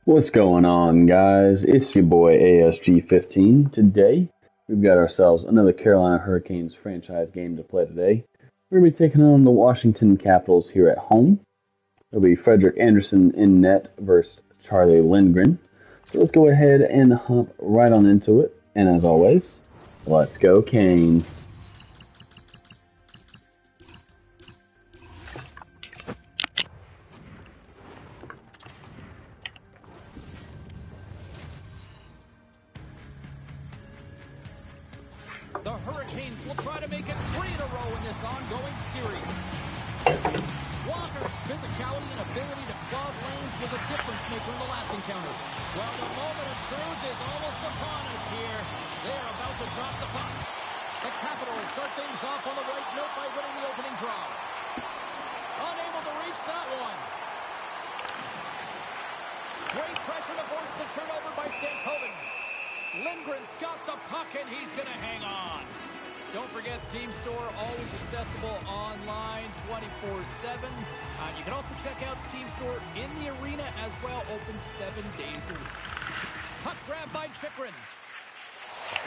What's going on, guys? It's your boy ASG15. Today, we've got ourselves another Carolina Hurricanes franchise game to play today. We're going to be taking on the Washington Capitals here at home. It'll be Frederick Anderson in net versus Charlie Lindgren. So let's go ahead and hop right on into it. And as always, let's go Canes. The Hurricanes will try to make it 3 in a row in this ongoing series. Walker's physicality and ability to clog lanes was a difference maker in the last encounter. Well, the moment of truth is almost upon us here. They're about to drop the puck. The Capitals start things off on the right note by winning the opening draw. Unable to reach that one. Great pressure to force the turnover by Stankoven. Lindgren's got the puck, and he's going to hang on. Don't forget the team store, always accessible online 24/7. You can also check out the team store in the arena as well, open 7 days a week. Puck grab by Chychrun.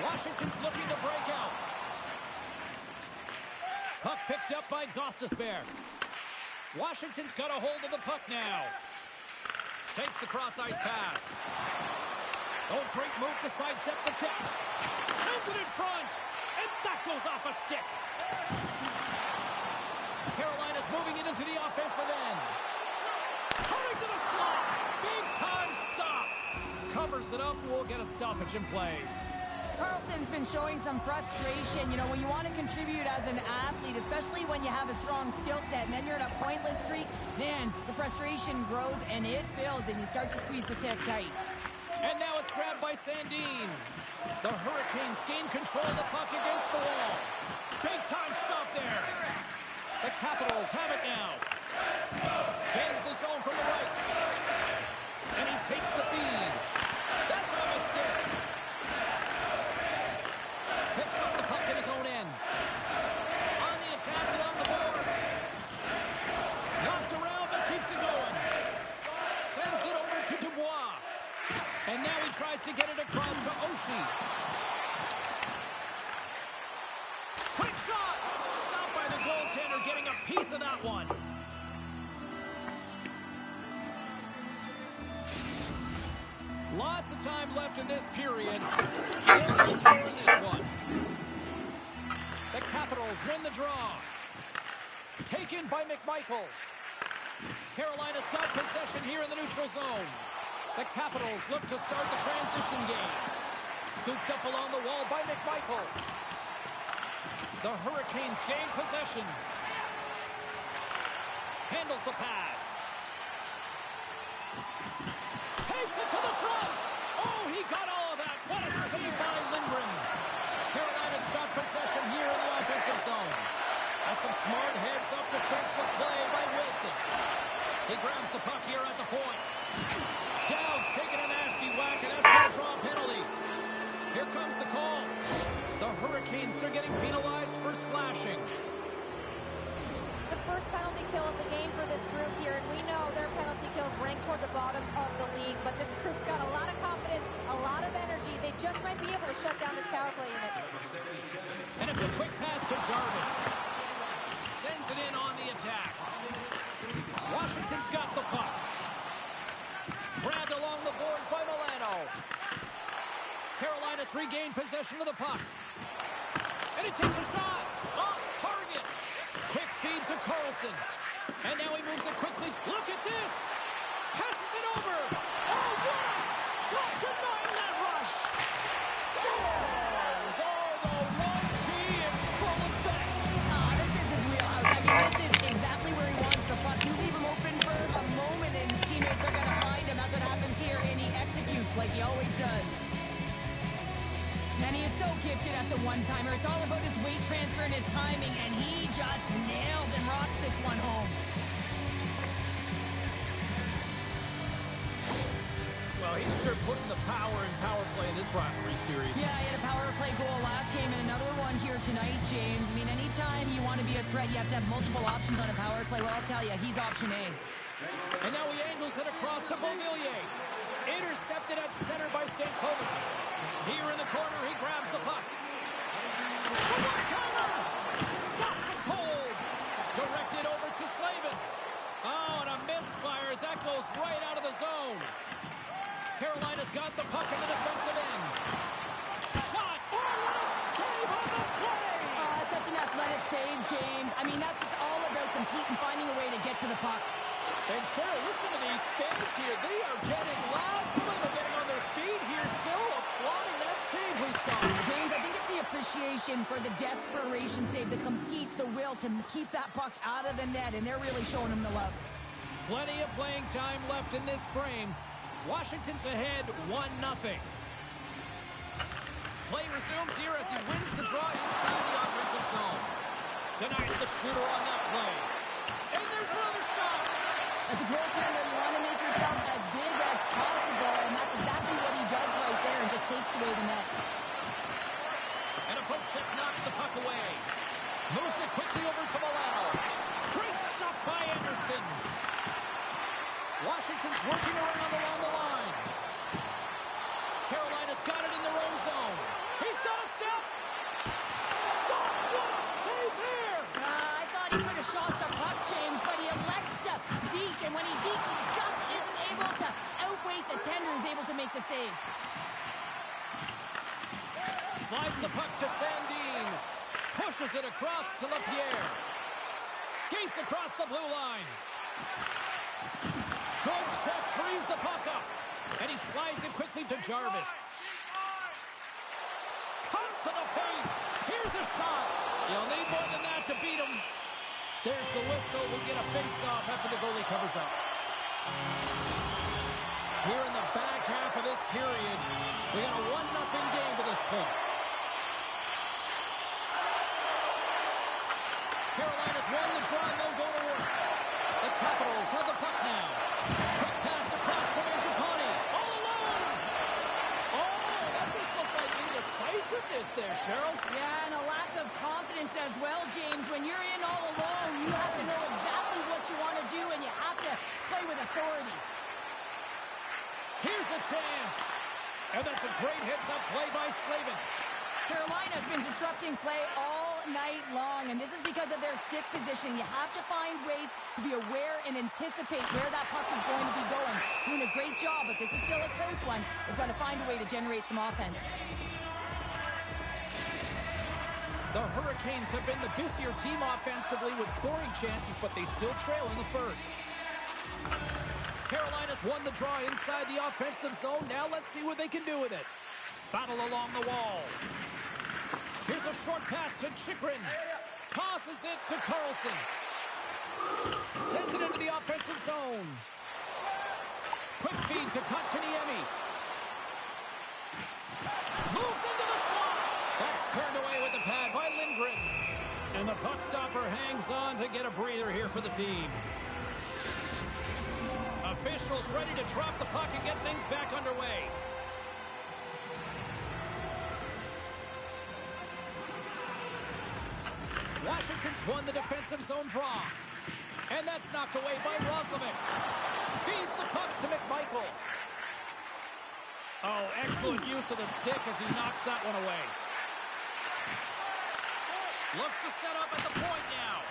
Washington's looking to break out. Puck picked up by Gostisbehere. Washington's got a hold of the puck now. Takes the cross-ice pass. Oh, great move to sidestep the check. Sends it in front. And that goes off a stick. Carolina's moving it into the offensive end. Coming to the slot. Big time stop. Covers it up. We'll get a stoppage in play. Carlson's been showing some frustration. You know, when you want to contribute as an athlete, especially when you have a strong skill set, and then you're in a pointless streak, man, the frustration grows and it builds, and you start to squeeze the stick tight. And now it's grabbed by Sandin. The Hurricanes gain control of the puck against the wall. Big time stop there. The Capitals have it now. Gains the zone from the right. And he takes the feed. That's on a stick. Picks up the puck in his own end. On the attack along the boards. Knocked around but keeps it going. Sends it over to Dubois. And now he tries to get it across to Oshie. Quick shot! Stopped by the goaltender, getting a piece of that one. Lots of time left in this period. Still no score in this one. The Capitals win the draw. Taken by McMichael. Carolina's got possession here in the neutral zone. The Capitals look to start the transition game. Scooped up along the wall by McMichael. The Hurricanes gain possession. Handles the pass. Takes it to the front. Oh, he got all of that. What a save by Lindgren. Carolina's got possession here in the offensive zone. That's some smart heads-up defensive play by Wilson. He grabs the puck here at the point. Dowd's taking a nasty whack, and that's going to draw a penalty. Here comes the call. The Hurricanes are getting penalized for slashing. The first penalty kill of the game for this group here, and we know their penalty kills rank toward the bottom of the league, but this group's got a lot of confidence, a lot of energy. They just might be able to shut down this power play unit. And it's a quick pass to Jarvis. Sends it in on the attack. Washington's got the puck. Grabbed along the boards by Milano. Carolina's regained possession of the puck. And he takes a shot. Off target. Quick feed to Carlson. And now he moves it quickly. Look at this. Passes it over. Oh, what a stop denying that rush. Scores. Oh, the 1T in full effect. This is his wheelhouse. I mean, this is exactly where he wants the puck. You leave him open for a moment, and his teammates are going to find him. That's what happens here, and he executes like he always does. And he is so gifted at the one-timer. It's all about his weight transfer and his timing, and he just nails and rocks this one home. Well, he's sure putting the power in power play in this rivalry series. Yeah, he had a power play goal last game and another one here tonight, James. I mean, anytime you want to be a threat, you have to have multiple options on a power play. Well, I'll tell you, he's option A. And now he angles it across to Beauvillier. right out of the zone. Carolina's got the puck in the defensive end. Shot. Oh, what a save on the play. Such an athletic save, James. I mean, that's just all about competing, finding a way to get to the puck. And Cheryl, listen to these fans here. They are getting loud. Some of them are getting on their feet here, still applauding that save we saw. James, I think it's the appreciation for the desperation save, the compete, the will to keep that puck out of the net, and they're really showing them the love. Plenty of playing time left in this frame. Washington's ahead 1-0. Play resumes here as he wins the draw inside the offensive zone. Denies the shooter on that play. And there's another shot. As a goaltender, you want to make yourself as big as possible, and that's exactly what he does right there and just takes away the net. And a poke check knocks the puck away. Moves it quickly over to Milano. Great stop by Anderson. Washington's working around along the line. Carolina's got it in their own zone. He's got a step. Stop! What a save there! I thought he could have shot the puck, James, but he elects to deke, and when he dekes, he just isn't able to outweight the tender who's able to make the save. Slides the puck to Sandin. Pushes it across to LaPierre. Skates across the blue line. Good check, frees the puck up. And he slides it quickly to Jarvis. Comes to the paint. Here's a shot. You'll need more than that to beat him. There's the whistle. We'll get a face-off after the goalie covers up. Here in the back half of this period, we got a 1-0 game to this point. Carolina's won the draw, and they'll go to work. The Capitals have the puck now. Quick pass across to Mangiapane. All alone. Oh, that just looked like indecisiveness there, Cheryl. Yeah, and a lack of confidence as well, James. When you're in all alone, you have to know exactly what you want to do, and you have to play with authority. Here's a chance. And that's a great heads-up play by Slavin. Carolina's been disrupting play all night long, and this is because of their stick position. You have to find ways to be aware and anticipate where that puck is going to be going. Doing a great job, but this is still a close one. They've got to find a way to generate some offense. The Hurricanes have been the busier team offensively with scoring chances, but they still trail in the first. Carolina's won the draw inside the offensive zone. Now let's see what they can do with it. Battle along the wall. Here's a short pass to Chikrin. Tosses it to Carlson. Sends it into the offensive zone. Quick feed to Kotkaniemi. Moves into the slot. That's turned away with the pad by Lindgren. And the puck stopper hangs on to get a breather here for the team. Officials ready to drop the puck and get things back underway. Washington's won the defensive zone draw. And that's knocked away by Roslovic. Feeds the puck to McMichael. Oh, excellent use of the stick as he knocks that one away. Looks to set up at the point now.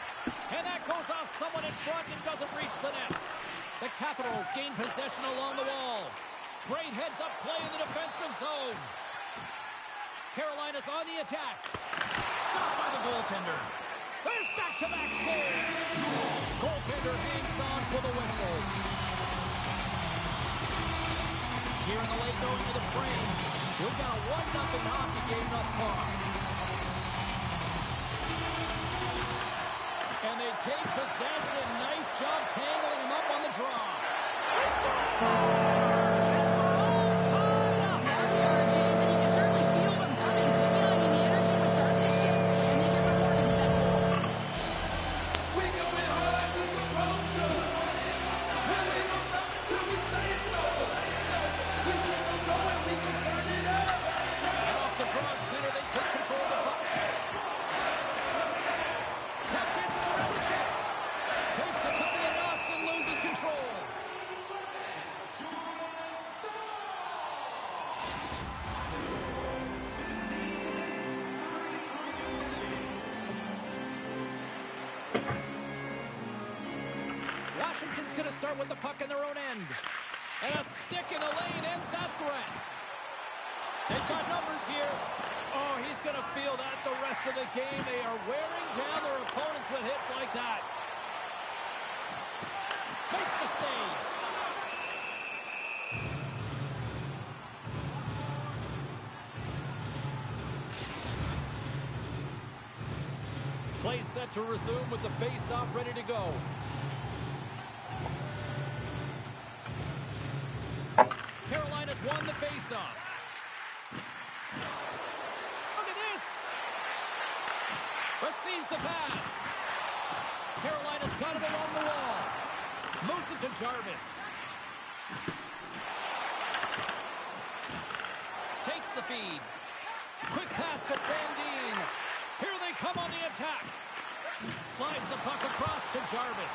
And that goes off someone in front and doesn't reach the net. The Capitals gain possession along the wall. Great heads-up play in the defensive zone. Carolina's on the attack. Stopped by the goaltender. There's back-to-back saves. Goaltender hangs on for the whistle. Here in the late going to the frame, we've got a 1-0 hockey game thus far. And they take possession. Nice job tangling him up on the draw. time with the puck in their own end. And a stick in the lane ends that threat. They've got numbers here. Oh, he's going to feel that the rest of the game. They are wearing down their opponents with hits like that. Makes the save. Play set to resume with the face-off ready to go. Carolina's won the face-off. Look at this. Receives the pass. Carolina's got it along the wall. Moves it to Jarvis. Takes the feed. Quick pass to Sandin. Here they come on the attack. Slides the puck across to Jarvis.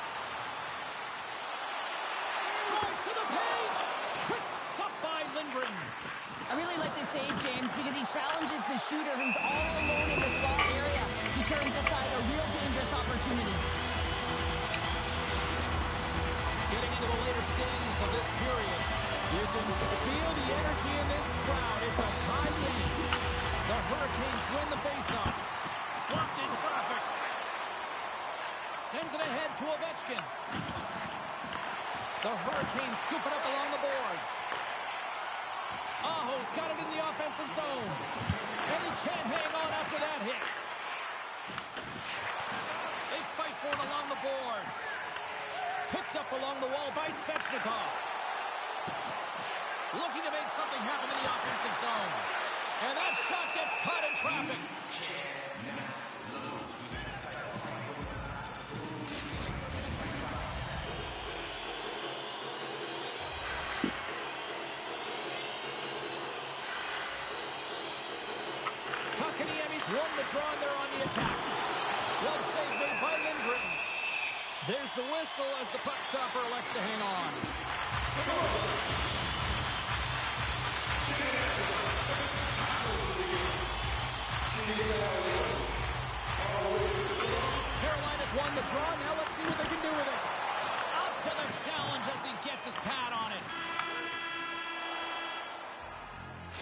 Drives to the page. Quick stop by Lindgren. I really like this save, James, because he challenges the shooter who's all alone in the slot area. He turns aside a real dangerous opportunity. Getting into the later stages of this period. You can feel the energy in this crowd. It's a tie game. The Hurricanes win the faceoff. Blocked in traffic. Sends it ahead to Ovechkin. The Hurricanes scoop it up along the boards. Aho's got it in the offensive zone. And he can't hang on after that hit. They fight for it along the boards. Picked up along the wall by Svechnikov. Looking to make something happen in the offensive zone. And that shot gets caught in traffic. Won the draw and they're on the attack. Well save made by Lindgren. There's the whistle as the puck stopper elects to hang on. Carolina's won the draw. Now let's see what they can do with it. Up to the challenge as he gets his pad on it.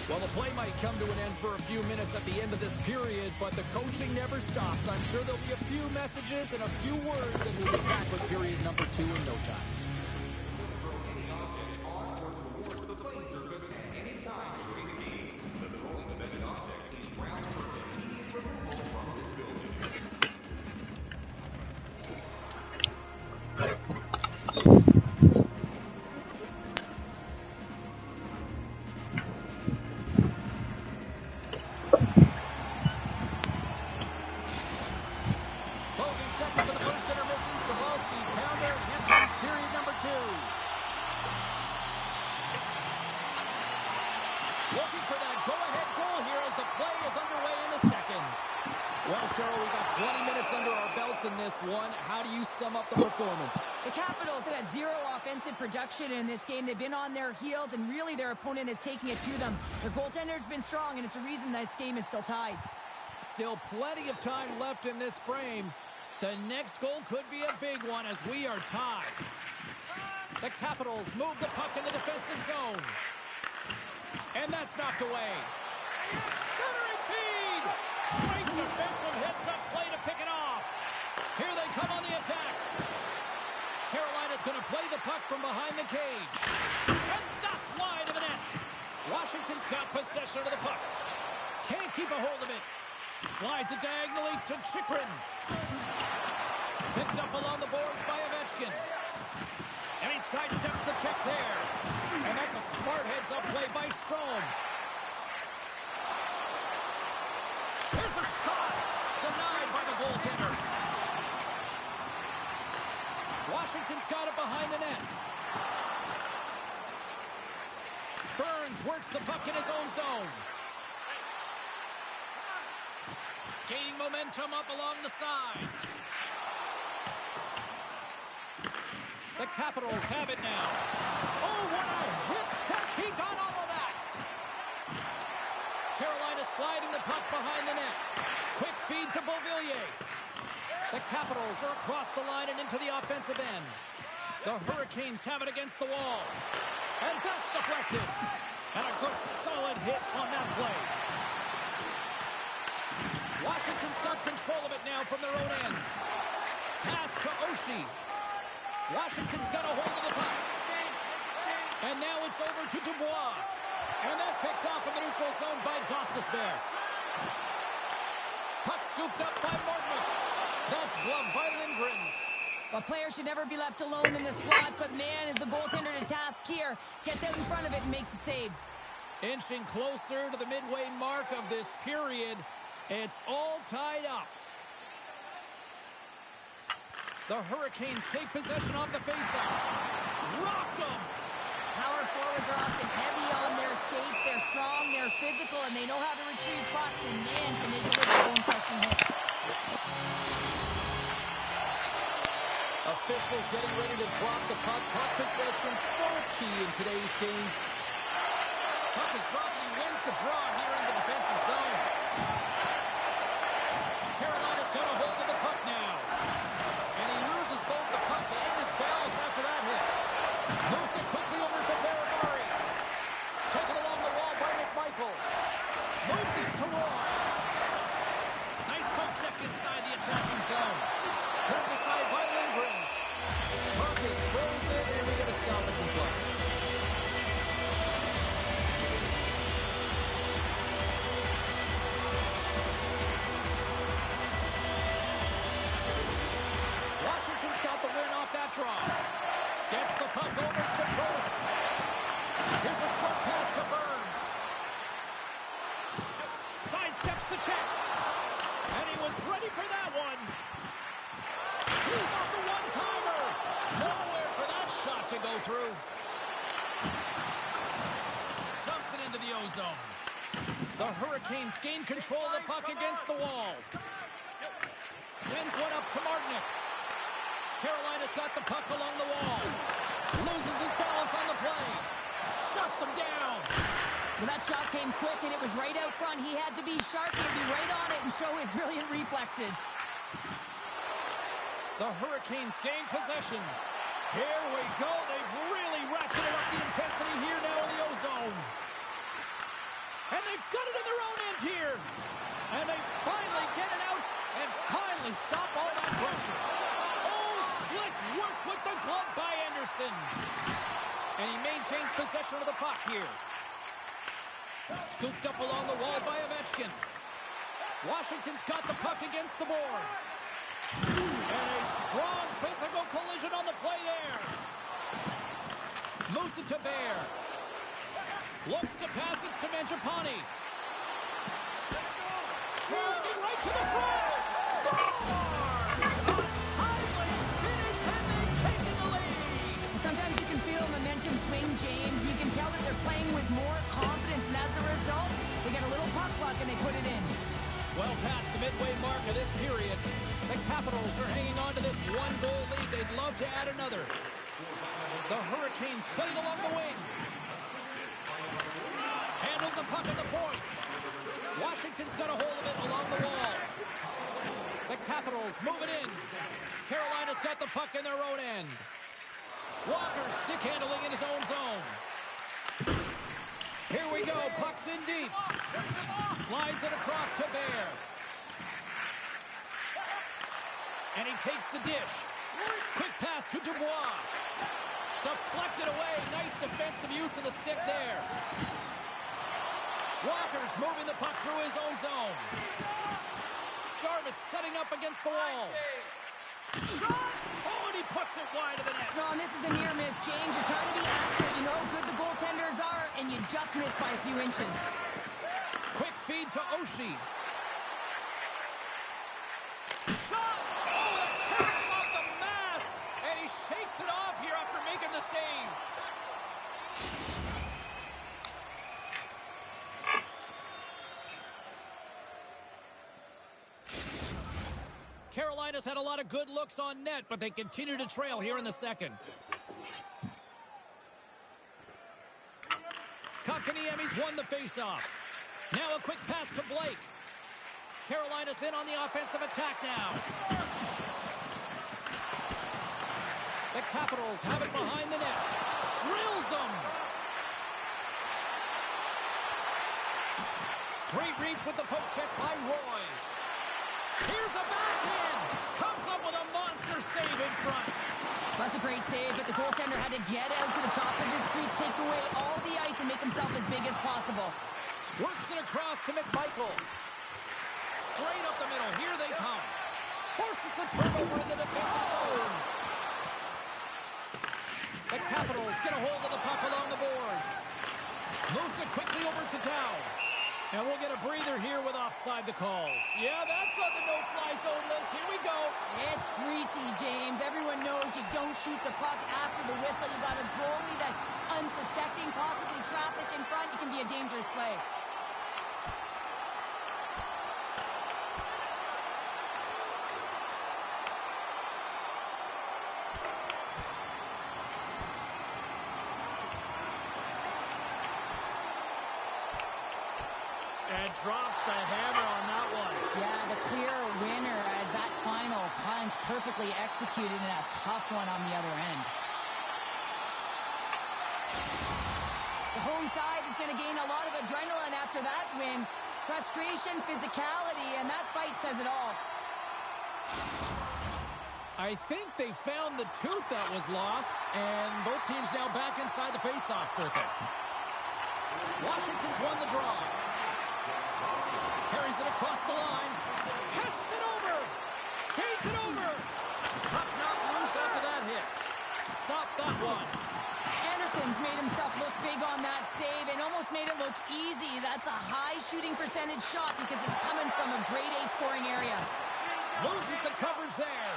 Well, the play might come to an end for a few minutes at the end of this period, but the coaching never stops. I'm sure there'll be a few messages and a few words as we get back with period number 2 in no time. Any objects on or towards the playing surface at any time during the game. The throwing of an object is ground for immediate removal from this building. Looking for that go-ahead goal here as the play is underway in the second. Well, Cheryl, we got 20 minutes under our belts in this one. How do you sum up the performance? The Capitals have had zero offensive production in this game. They've been on their heels, and really their opponent is taking it to them. Their goaltender's been strong, and it's a reason this game is still tied. Still plenty of time left in this frame. The next goal could be a big one as we are tied. The Capitals move the puck in the defensive zone. And that's knocked away. Centering feed! Great defensive hits up play to pick it off. Here they come on the attack. Carolina's going to play the puck from behind the cage. And that's wide of the net. Washington's got possession of the puck. Can't keep a hold of it. Slides it diagonally to Chychrun. Picked up along the boards by Ovechkin. And he sidesteps the check there. And that's a smart heads-up play by Strome. Here's a shot. Denied by the goaltender. Washington's got it behind the net. Burns works the puck in his own zone. Gaining momentum up along the side. The Capitals have it now. Oh, what a hit check. He got all of that. Carolina sliding the puck behind the net. Quick feed to Beauvillier. The Capitals are across the line and into the offensive end. The Hurricanes have it against the wall. And that's deflected. And a good solid hit on that play. Washington's got control of it now from their own end. Pass to Oshie. Washington's got a hold of the puck. And now it's over to Dubois. And that's picked off in the neutral zone by Gostisbehere. Puck scooped up by Martin. That's gloved by Lindgren. A player should never be left alone in the slot, but man, is the goaltender to task here. Gets out in front of it and makes the save. Inching closer to the midway mark of this period. It's all tied up. The Hurricanes take possession of the faceoff. Rocked them. Power forwards are often heavy on their skates. They're strong, they're physical, and they know how to retrieve pucks. And man, can they deliver bone-crushing hits. Officials getting ready to drop the puck. Puck possession so key in today's game. Puck is dropped and he wins the draw here in the defensive zone. Carolina's got a hold of the puck now. And he loses both the puck and his balance after that hit. Moves it quickly over to Barabari. Taken along the wall by McMichael. Moves it to Roy. Nice poke check inside the attacking zone. Turned aside by Lindgren. Puck is frozen and we get a stoppage in play. Washington's got the win off that draw. Gets the puck over to Curtis. Here's a short pass to Burns. Sidesteps the check. And he was ready for that one. He's off the one-timer. Nowhere for that shot to go through. Dumps it into the ozone. The Hurricanes gain control of the puck against the wall. Sends one up to Martinick. Carolina's got the puck along the wall. Loses his balance on the play. Shuts him down. Well, that shot came quick and it was right out front. He had to be sharp and be right on it and show his brilliant reflexes. The Hurricanes gain possession. Here we go. They've really ratcheted up the intensity here now in the ozone. And they've got it in their own end here. And they finally get it out and finally stop all that pressure. Oh, slick work with the glove by Anderson. And he maintains possession of the puck here. Scooped up along the wall by Ovechkin. Washington's got the puck against the boards. And a strong physical collision on the play there. Moves it to Bear. Looks to pass it to Mangiapane. Driving right to the front. Scores! Untimely finish and they've taken the lead. Sometimes you can feel momentum swing, James. You can tell that they're playing with more confidence, and as a result, they get a little puck luck and they put it in. Well past the midway mark of this period, the Capitals are hanging on to this one-goal lead. They'd love to add another. The Hurricanes playing along the wing. Handles the puck at the point. Washington's got a hold of it along the wall. The Capitals move it in. Carolina's got the puck in their own end. Walker stick handling in his own zone. Here we go. Puck's in deep. Slides it across to Bear. And he takes the dish. Quick pass to Dubois. Deflected away. Nice defensive use of the stick there. Walker's moving the puck through his own zone. Jarvis setting up against the wall. Shot! Oh, and he puts it wide of the net. No, and this is a near miss, James. You're trying to be accurate. You know how good the goaltenders are, and you just miss by a few inches. Quick feed to Oshie. Shot! Oh, the carrots off the mask! And he shakes it off here after making the save. Carolina's had a lot of good looks on net, but they continue to trail here in the second. Kotkaniemi's won the faceoff. Now a quick pass to Blake. Carolina's in on the offensive attack now. The Capitals have it behind the net. Drills them. Great reach with the poke check by Roy. Here's a backhand. Comes up with a monster save in front. That's a great save, but the goaltender had to get out to the top of his crease, take away all the ice, and make himself as big as possible. Works it across to McMichael. Straight up the middle. Here they come. Forces the turnover in the defensive zone. The Capitals get a hold of the puck along the boards. Moves it quickly over to Dow. And we'll get a breather here with offside the call. Yeah, that's on the no-fly zone list. Here we go. It's greasy, James. Everyone knows you don't shoot the puck after the whistle. You got a goalie that's unsuspecting, possibly traffic in front. It can be a dangerous play. And drops the hammer on that one. Yeah, the clear winner as that final punch perfectly executed in a tough one on the other end. The home side is going to gain a lot of adrenaline after that win. Frustration, physicality, and that fight says it all. I think they found the tooth that was lost, and both teams now back inside the face-off circle. Washington's won the draw. Carries it across the line. Passes it over. Feeds it over. Puck knocked loose after that hit. Stop that one. Anderson's made himself look big on that save and almost made it look easy. That's a high shooting percentage shot because it's coming from a grade A scoring area. Loses the coverage there.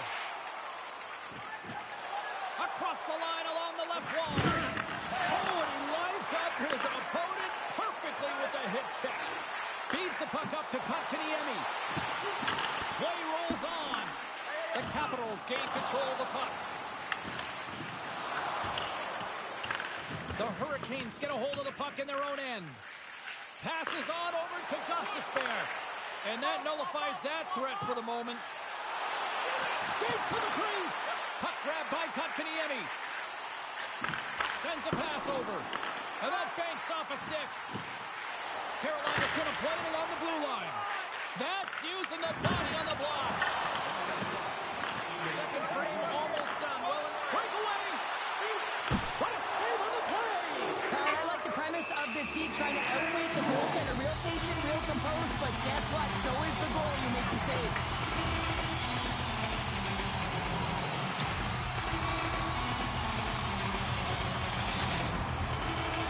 Across the line along the left wall. Oh, and he lines up his opponent perfectly with a hip check. Feeds the puck up to Kotkaniemi. Play rolls on. The Capitals gain control of the puck. The Hurricanes get a hold of the puck in their own end. Passes on over to Gostisbehere. And that nullifies that threat for the moment. Skates to the crease. Puck grab by Kotkaniemi. Sends a pass over. And that banks off a stick. Carolina's going to play it along the blue line. That's using the body on the block. Second frame almost done. Well, breakaway. What a save on the play. I like the premise of this D trying to outweight the goaltender. Real patient, real composed, but guess what? So is the goalie who makes the save.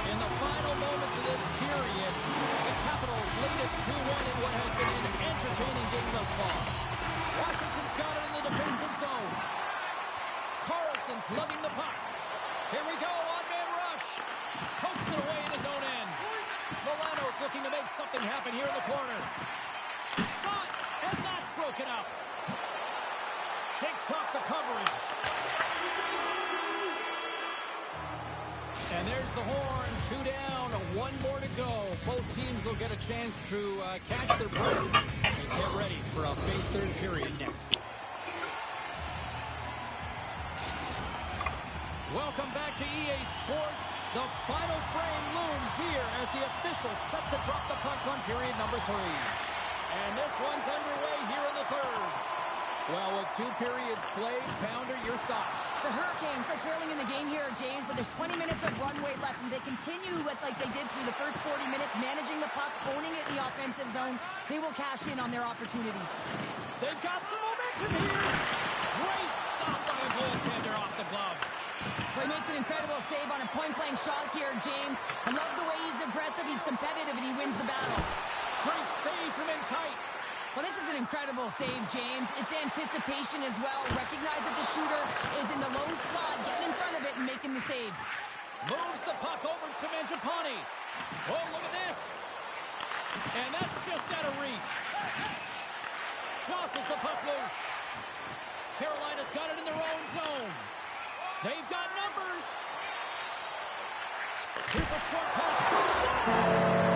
In the final moments of this period, the Capitals lead it 2-1 in what has been an entertaining game thus far. Washington's got it in the defensive zone. Carlson's lugging the puck. Here we go, on-man rush. Pokes it away in his own end. Milano's looking to make something happen here in the corner. Shot, and that's broken up. Shakes off the coverage. And there's the horn. 2 down, 1 more to go. Both teams will get a chance to catch their breath and get ready for a big third period next. Welcome back to EA Sports. The final frame looms here as the officials set to drop the puck on period number 3. And this one's underway here in the third. Well, with 2 periods played, Pounder, your thoughts? The Hurricanes are trailing in the game here, James, but there's 20 minutes of runway left, and they continue like they did through the first 40 minutes, managing the puck, owning it in the offensive zone. They will cash in on their opportunities. They've got some momentum here. Great stop by the goaltender off the glove. Well, he makes an incredible save on a point-blank shot here, James. I love the way he's aggressive, he's competitive, and he wins the battle. Great save from in tight. Well, this is an incredible save, James. It's anticipation as well. Recognize that the shooter is in the low slot, getting in front of it and making the save. Moves the puck over to Mangiapane. Oh, look at this. And that's just out of reach. Jostles the puck loose. Carolina's got it in their own zone. They've got numbers. Here's a short pass to Star.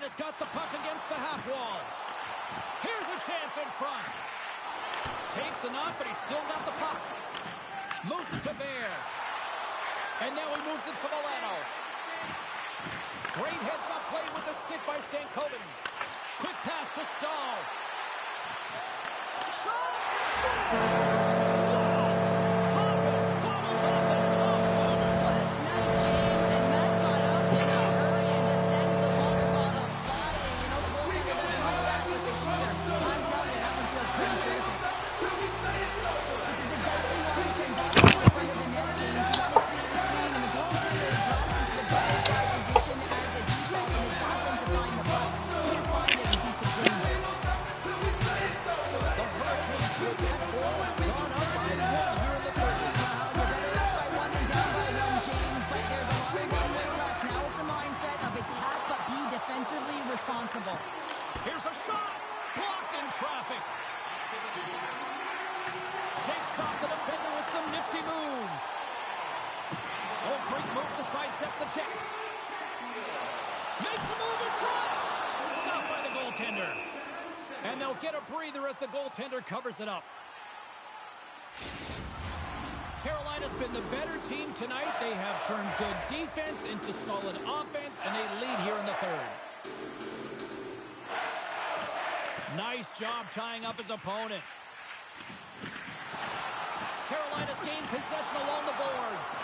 Carolina's got the puck against the half wall. Here's a chance in front. Takes a knock, but he's still got the puck. Moves it to Bear. And now he moves it to Milano. Great heads-up play with the stick by Stankoven. Quick pass to Stahl. Shot! Scores! Responsible. Here's a shot. Blocked in traffic. Shakes off the defender with some nifty moves. Oak Creek move to sidestep the check. Makes a move in front. Stopped by the goaltender. And they'll get a breather as the goaltender covers it up. Carolina's been the better team tonight. They have turned good defense into solid offense, and they lead here in the third. Nice job tying up his opponent. Carolina's gained possession along the boards.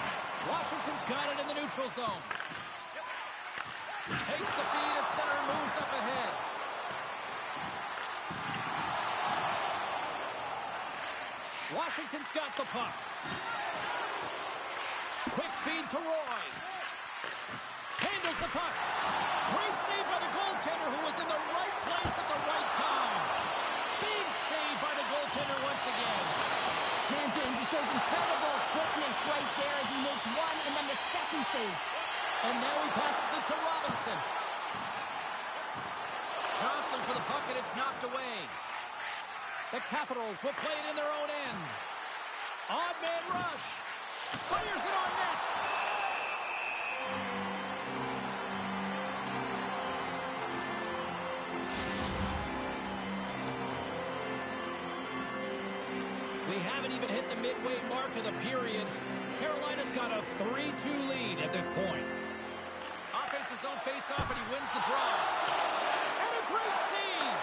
Washington's got it in the neutral zone. Takes the feed at center and moves up ahead. Washington's got the puck. Quick feed to Roy. Handles the puck. Great save by the goaltender, who was in the right place at the right time. Big save by the goaltender once again. Man, James, he shows incredible quickness right there as he makes one and then the second save. And now he passes it to Robinson. Jostling for the puck, and it's knocked away. The Capitals will play it in their own end. Odd man rush. Fires it on net. We haven't even hit the midway mark of the period. Carolina's got a 3-2 lead at this point. Offense his own face-off, and he wins the draw. And a great save.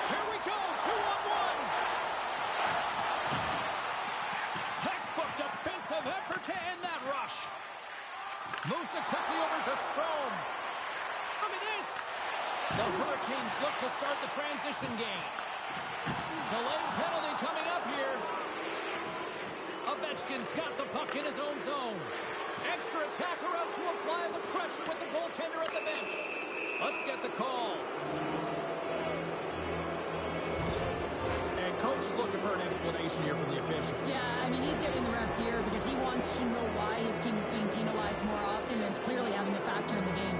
Here we go, 2-on-1. Textbook defensive effort to end that rush. Moves it quickly over to Strome. Look at this. The Hurricanes look to start the transition game. Delayed penalty coming up here. Ovechkin's got the puck in his own zone. Extra attacker out to apply the pressure with the goaltender at the bench. Let's get the call. And coach is looking for an explanation here from the official. Yeah, I mean, he's getting the refs here because he wants to know why his team is being penalized more often, and it's clearly having a factor in the game.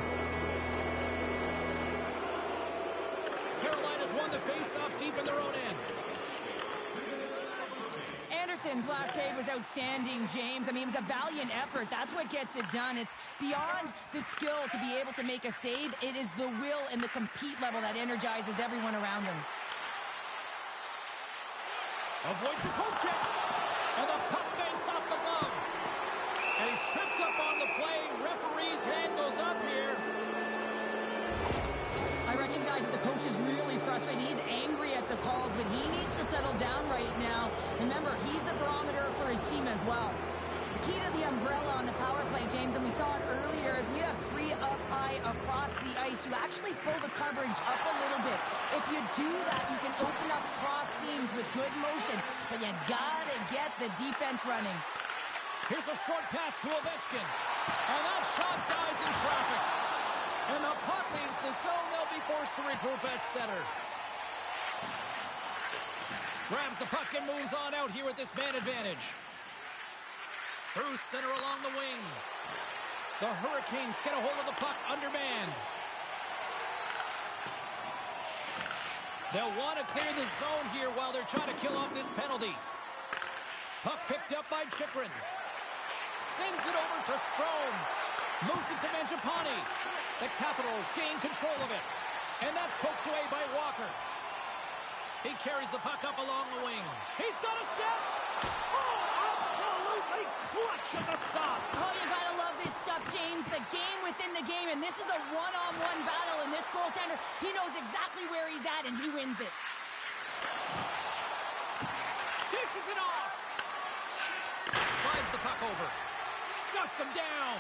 Carolina's won the face-off deep in their own end. Anderson's last save was outstanding, James. I mean, it was a valiant effort. That's what gets it done. It's beyond the skill to be able to make a save. It is the will and the compete level that energizes everyone around him. Avoids the poke check. And the puck banks off the glove. And he's tripped up on the play. Referee's hand goes up here. I recognize that the coach is really frustrated. He's angry at the calls, but he needs to settle down right now. Remember, he's the barometer for his team as well. The key to the umbrella on the power play, James, and we saw it earlier, is when you have three up high across the ice, you actually pull the coverage up a little bit. If you do that, you can open up cross seams with good motion, but you gotta get the defense running. Here's a short pass to Ovechkin. And that shot dies in traffic. And the puck leaves the zone. They'll be forced to regroup at center. Grabs the puck and moves on out here with this man advantage. Through center along the wing. The Hurricanes get a hold of the puck undermanned. They'll want to clear the zone here while they're trying to kill off this penalty. Puck picked up by Chychrun. Sends it over to Strome. Moves it to Mangiapane. The Capitals gain control of it. And that's poked away by Walker. He carries the puck up along the wing. He's got a step. Oh, absolutely clutch at the stop. Oh, you gotta love this stuff, James. The game within the game, and this is a one-on-one battle, and this goaltender, he knows exactly where he's at, and he wins it. Dishes it off. Slides the puck over. Shuts him down.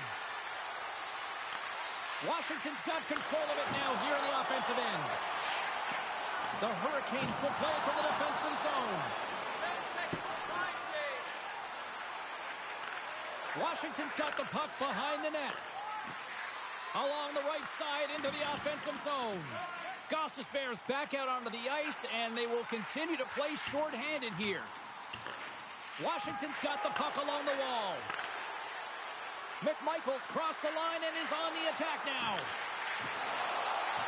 Washington's got control of it now here in the offensive end. The Hurricanes will play from the defensive zone. Washington's got the puck behind the net. Along the right side into the offensive zone. Gostis Bears back out onto the ice, and they will continue to play shorthanded here. Washington's got the puck along the wall. McMichael's crossed the line and is on the attack now.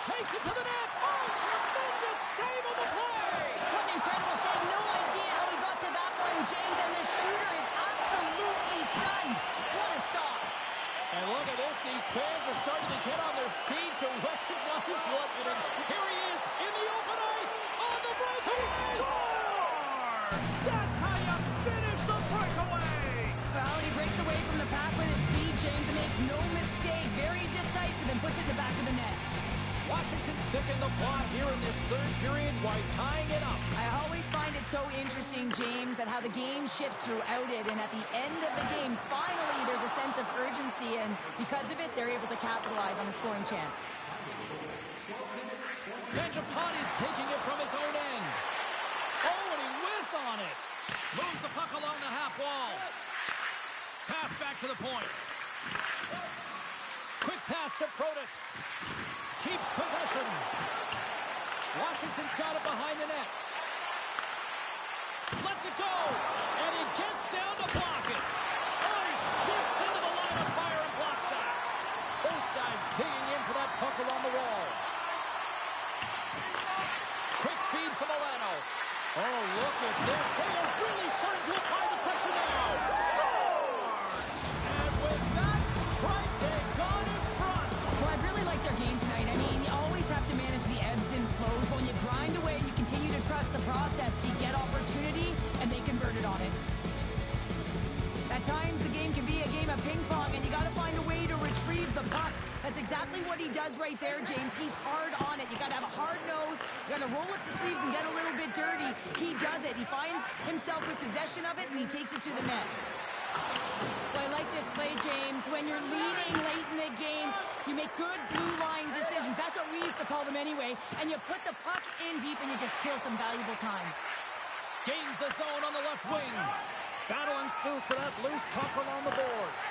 Takes it to the net. Oh, tremendous save on the play. What an incredible save. No idea how he got to that one, James, and the shooter is absolutely stunned. What a stop. And look at this. These fans are starting to get on their feet to recognize what it is. Here he is in the open ice on the breakaway. He scores! That's how you finish the breakaway. Well, he breaks away from the pack with his speed, James, and makes no mistake. Very decisive and puts it in the back of the net. Washington's thick in the plot here in this third period while tying it up. I always find it so interesting, James, at how the game shifts throughout it, and at the end of the game, finally, there's a sense of urgency, and because of it, they're able to capitalize on a scoring chance. Mangiapane's taking it from his own end. Oh, and he whiffs on it. Moves the puck along the half wall. Pass back to the point. Quick pass to Protas. Keeps possession. Washington's got it behind the net. Lets it go. And he gets down to block it. Oh, he steps into the line of fire and blocks that. Both sides digging in for that puck along the wall. Quick feed to Milano. Oh, look at this. They are really starting to apply the pressure now. Score! And with that strike, they got in front. Well, I really like their game tonight. I mean, you always have to manage the ebbs and flows. But when you grind away and you continue to trust the process, you get opportunity, and they converted on it. At times, the game can be a game of ping pong, and you got to find a way to retrieve the puck. That's exactly what he does right there, James. He's hard on it. You got to have a hard nose. You got to roll up the sleeves and get a little bit dirty. He does it. He finds himself with possession of it, and he takes it to the net. Well, I like this play, James. When you're leading late in the game, you make good blue line decisions. That's what we used to call them anyway. And you put the puck in deep, and you just kill some valuable time. Gains the zone on the left wing. Battle ensues for that loose puck along the boards.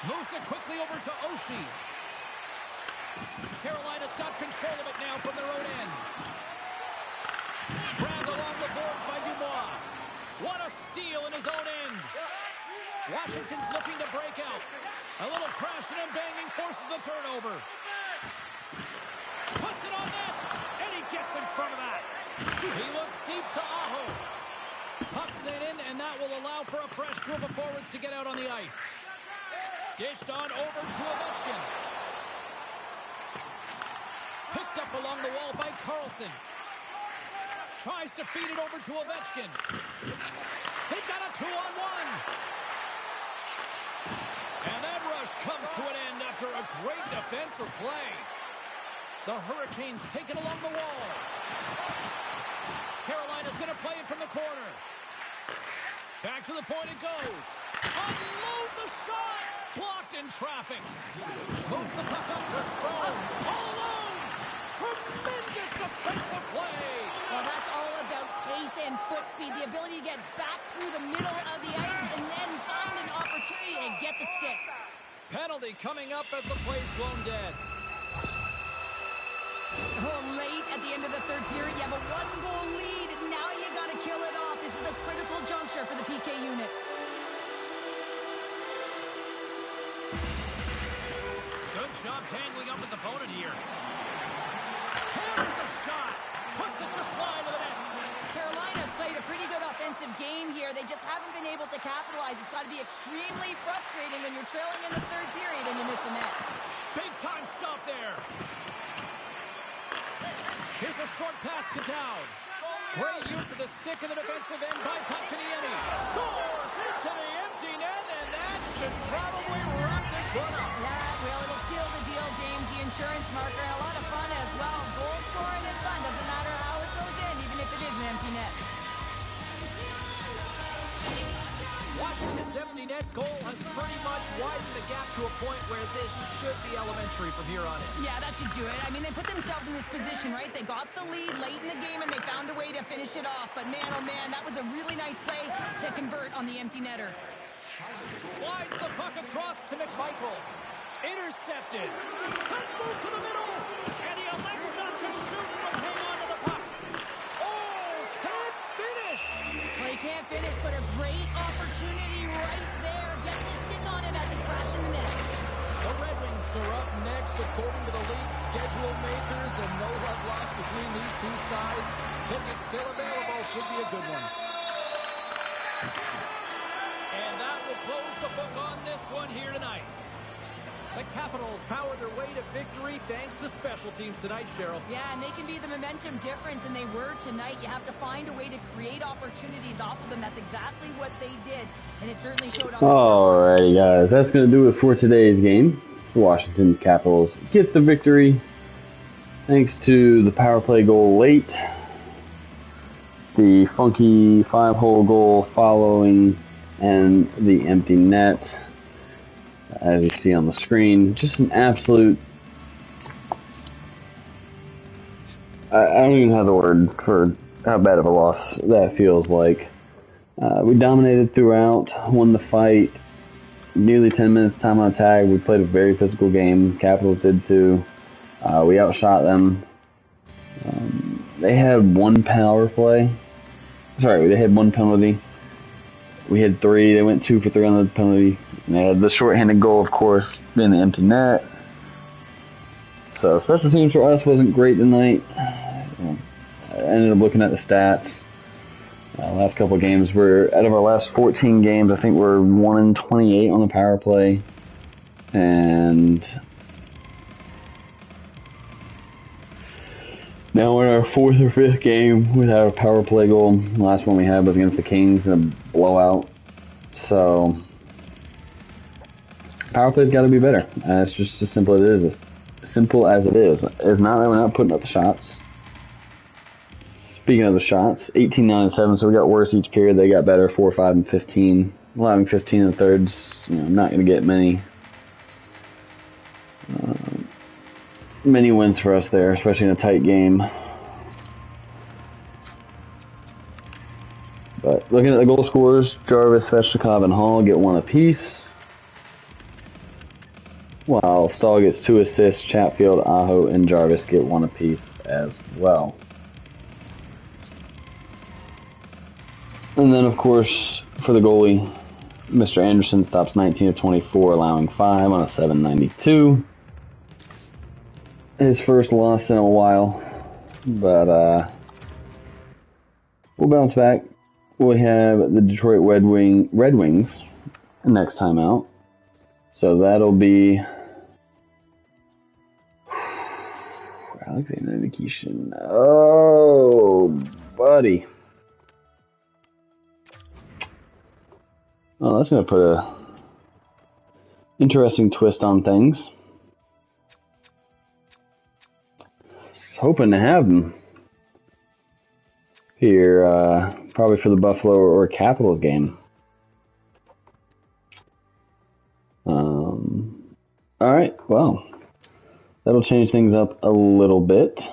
Moves it quickly over to Oshie. Carolina's got control of it now from their own end. Grabbed along the boards by Dubois. What a steal in his own end. Washington's looking to break out. A little crashing and banging forces the turnover. Puts it on net, and he gets in front of that. He looks deep to Aho. Puck's in, and that will allow for a fresh group of forwards to get out on the ice. Dished on over to Ovechkin. Picked up along the wall by Carlson. Tries to feed it over to Ovechkin. They've got a 2-on-1. And that rush comes to an end after a great defensive play. The Hurricanes take it along the wall. Carolina's going to play it from the corner. Back to the point it goes. Unloads a shot. Blocked in traffic. Moves the puck up for Strome. All alone. Tremendous defensive play. Well, that's all about pace and foot speed. The ability to get back through the middle of the ice and then find an opportunity to get the stick. Penalty coming up as the play's blown dead. Oh, late at the end of the third period, you have a one-goal lead. Now you got to kill it off. This is a critical juncture for the PK unit. Good job tangling up his opponent here. Here's a shot. Puts it just wide of the net. Carolina's played played a pretty good offensive game here. They just haven't been able to capitalize. It's got to be extremely frustrating when you're trailing in the third period and you miss the net. Big time stop there. Here's a short pass to Dowd. Great use of the stick in the defensive end by Kotkaniemi. Scores into the empty net, and that should probably wrap this one up. Yeah, well, it'll seal the deal, James. The insurance marker, and a lot of fun as well. Goal scoring is fun. Doesn't matter how it goes in, even if it is an empty net. Washington's empty net goal has pretty much widened the gap to a point where this should be elementary from here on in. Yeah, that should do it. I mean, they put themselves in this position, right? They got the lead late in the game, and they found a way to finish it off. But man, oh man, that was a really nice play to convert on the empty netter. Slides the puck across to McMichael. Intercepted. Let's move to the middle. And he elects not to shoot, but hang on to the puck. Oh, can't finish. Well, he can't finish, but a great opportunity right there. Gets his stick on it as he's crashing the net. The Red Wings are up next, according to the league's schedule makers, and no love lost between these two sides. Tickets still available. Should be a good one. And that will close the book on this one here tonight. The Capitals power their way to victory thanks to special teams tonight, Cheryl. Yeah, and they can be the momentum difference, and they were tonight. You have to find a way to create opportunities off of them. That's exactly what they did, and it certainly showed on the scoreboard. Alrighty, guys, that's going to do it for today's game. The Washington Capitals get the victory thanks to the power play goal late, the funky 5-hole goal following, and the empty net, as you see on the screen. Just an absolute... I don't even have the word for how bad of a loss that feels like. We dominated throughout, won the fight, nearly 10 minutes time on tag. We played a very physical game. Capitals did too. We outshot them. They had one power play. Sorry, they had one penalty. We had 3. They went 2 for 3 on the penalty. And they had the shorthanded goal, of course, in the empty net. So special teams for us wasn't great tonight. I ended up looking at the stats. Last couple of games, out of our last 14 games, I think we're 1-28 on the power play. And now we're in our 4th or 5th game without a power play goal. The last one we had was against the Canes in a blowout. So power play's got to be better. It's just as simple as it is. As simple as it is. It's not that we're not putting up the shots. Speaking of the shots, 18, 9, and 7, so we got worse each period. They got better, 4, 5, and 15. Allowing 15 in the thirds. I'm not going to get many wins for us there, especially in a tight game. But looking at the goal scorers, Jarvis, Svechnikov, and Hall get 1 apiece. While Stahl gets 2 assists, Chatfield, Aho, and Jarvis get 1 apiece as well. And then, of course, for the goalie, Mr. Anderson stops 19 of 24, allowing 5 on a 792. His first loss in a while, but we'll bounce back. We have the Detroit Red Wings next time out. So that'll be Alexander Nikishin. Oh, buddy. Well, that's going to put a interesting twist on things. I was hoping to have him here, probably for the Buffalo or Capitals game. Alright, well, that'll change things up a little bit.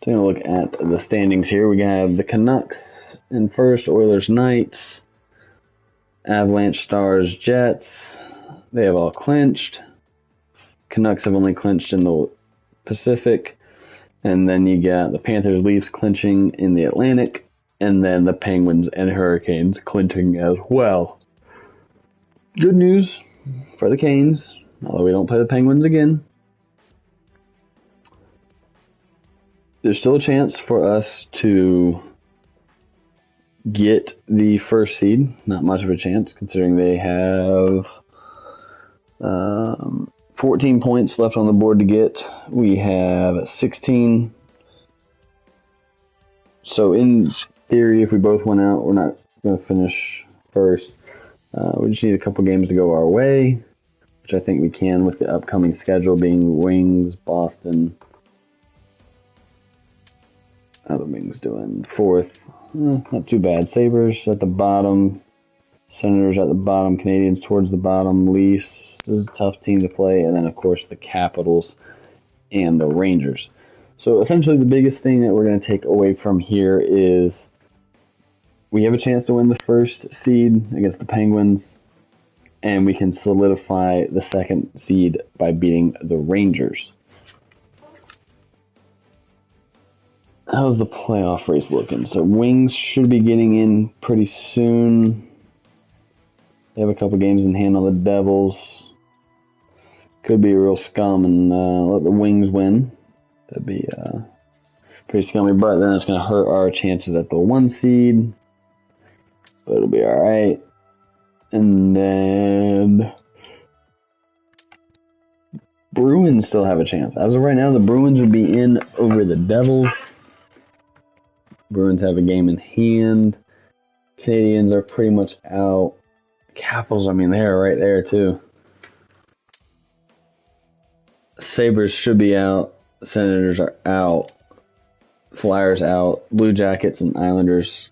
Taking a look at the standings here, we have the Canucks in first, Oilers, Knights, Avalanche, Stars, Jets. They have all clinched. Canucks have only clinched in the Pacific. And then you got the Panthers, Leafs clinching in the Atlantic. And then the Penguins and Hurricanes clinching as well. Good news for the Canes, although we don't play the Penguins again. There's still a chance for us to get the first seed. Not much of a chance, considering they have 14 points left on the board to get. We have 16. So in theory, if we both went out, we're not going to finish first. We just need a couple games to go our way, which I think we can with the upcoming schedule being Wings, Boston. How the Wings doing? Fourth. Not too bad. Sabres at the bottom. Senators at the bottom. Canadians towards the bottom. Leafs. This is a tough team to play. And then, of course, the Capitals and the Rangers. So, essentially, the biggest thing that we're going to take away from here is we have a chance to win the first seed against the Penguins. And we can solidify the second seed by beating the Rangers. How's the playoff race looking? So Wings should be getting in pretty soon. They have a couple games in hand on the Devils. Could be a real scum and let the Wings win. That'd be pretty scummy, but then it's going to hurt our chances at the 1 seed. But it'll be alright. And then Bruins still have a chance. As of right now, the Bruins would be in over the Devils. Bruins have a game in hand. Canadians are pretty much out. Capitals, I mean, they're right there too. Sabres should be out. Senators are out. Flyers out. Blue Jackets and Islanders,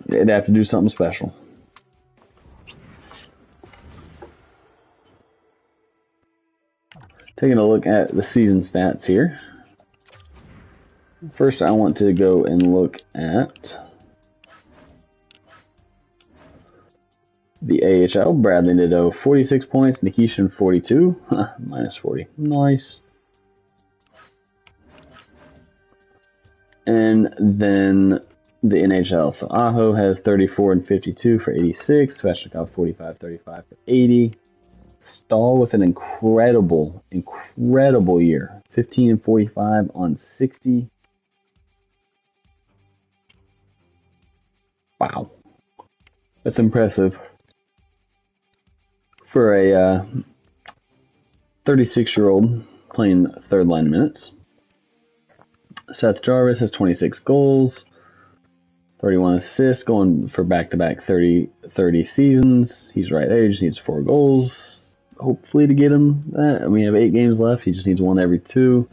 they'd have to do something special. Taking a look at the season stats here. First, I want to go and look at the AHL. Bradley Nadeau, 46 points. Nikishin, 42. Minus 40. Nice. And then the NHL. So Aho has 34 and 52 for 86. Svechnikov, 45, 35 for 80. Stahl with an incredible year. 15 and 45 on 60. Wow. That's impressive for a 36-year-old playing third line minutes. Seth Jarvis has 26 goals, 31 assists, going for back-to-back 30 seasons. He's right there. He just needs 4 goals, hopefully, to get him that. We have 8 games left. He just needs 1 every 2.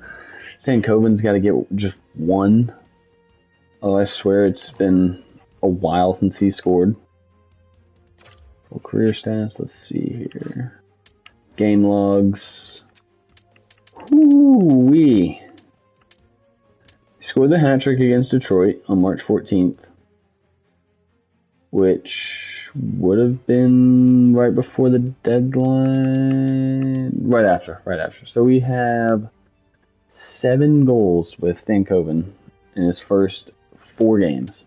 Stan Coven's got to get just 1. Oh, I swear it's been a while since he scored. Full career stats. Let's see here. Game logs. Whoo-wee. He scored the hat trick against Detroit on March 14th, which would have been right before the deadline. Right after. So we have 7 goals with Stan Coven in his first 4 games.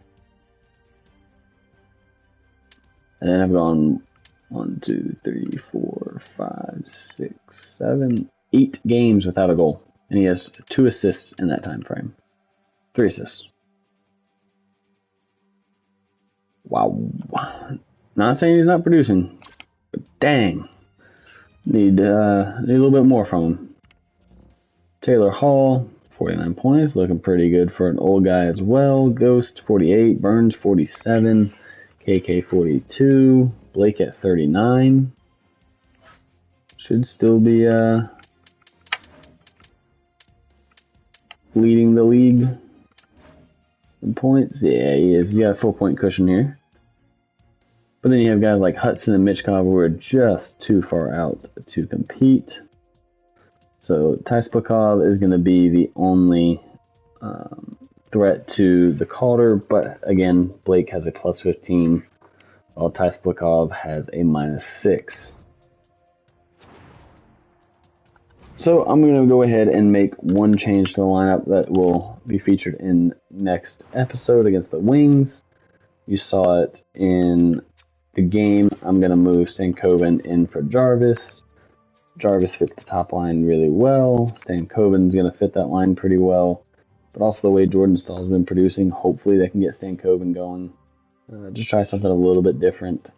And then I've gone 1, 2, 3, 4, 5, 6, 7, 8 games without a goal. And he has 2 assists in that time frame. 3 assists. Wow. Not saying he's not producing, but dang. Need a little bit more from him. Taylor Hall, 49 points, looking pretty good for an old guy as well. Ghost, 48. Burns, 47. KK, 42. Blake at 39. Should still be leading the league in points. Yeah, he is. He's got a full point cushion here. But then you have guys like Hudson and Mitchkov who are just too far out to compete. So Tyspakov is going to be the only threat to the Calder, but again, Blake has a plus 15, while Tyspakov has a minus 6. So I'm going to go ahead and make one change to the lineup that will be featured in next episode against the Wings. You saw it in the game. I'm going to move Stankoven in for Jarvis. Jarvis fits the top line really well. Stankoven's going to fit that line pretty well. But also the way Jordan Stahl's been producing, hopefully they can get Stankoven going. Just try something a little bit different.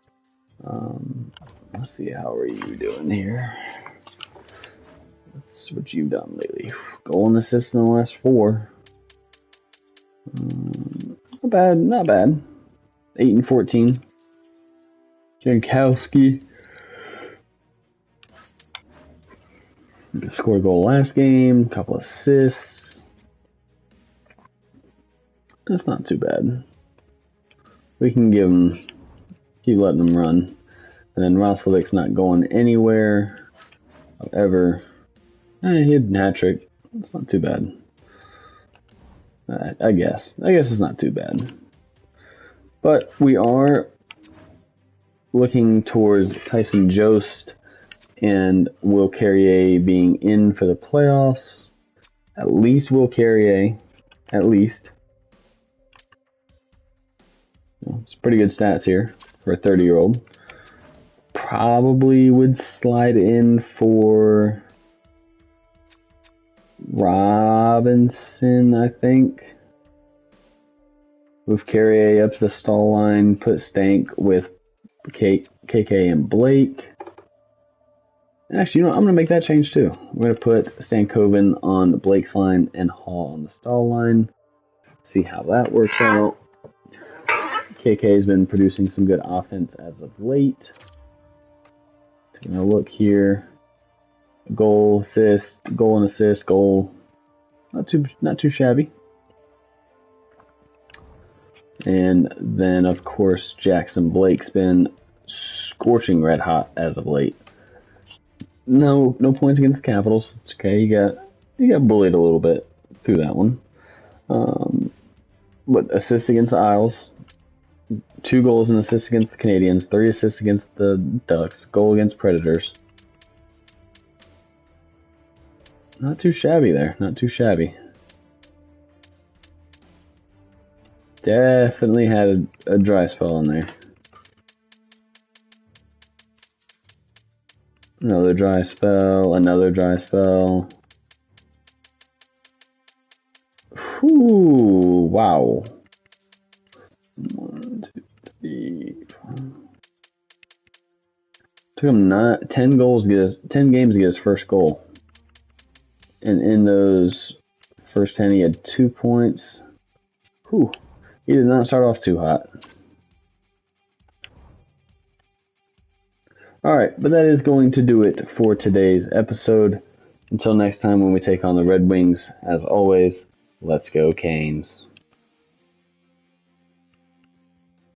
Let's see, how are you doing here? That's what you've done lately. Goal and assist in the last 4. Not bad, not bad. 8 and 14. Jankowski scored a goal last game, couple assists. That's not too bad. We can keep letting him run. And then Roslovic's not going anywhere. However, he had a hat trick. It's not too bad. I guess it's not too bad. But we are looking towards Tyson Jost and Will Carrier being in for the playoffs. At least Will Carrier. At least. It's pretty good stats here for a 30-year-old. Probably would slide in for Robinson, I think. Move Carrier up to the stall line. Put Stank with KK and Blake. Actually, I'm going to make that change too. We're going to put Stankoven on Blake's line and Hall on the stall line. See how that works out. KK has been producing some good offense as of late. Taking a look here. Goal, assist, goal and assist, goal. Not too shabby. And then, of course, Jackson Blake's been scorching red hot as of late. No points against the Capitals. It's okay. You got bullied a little bit through that one. But assists against the Isles. 2 goals and assists against the Canadians. 3 assists against the Ducks. Goal against Predators. Not too shabby there. Not too shabby. Definitely had a dry spell in there. Another dry spell. Another dry spell. Whew, wow. 1, 2, 3, 4. Took him 10 games to get his first goal. And in those first 10, he had 2 points. Whew. He did not start off too hot. Alright, but that is going to do it for today's episode. Until next time when we take on the Red Wings, as always, let's go Canes.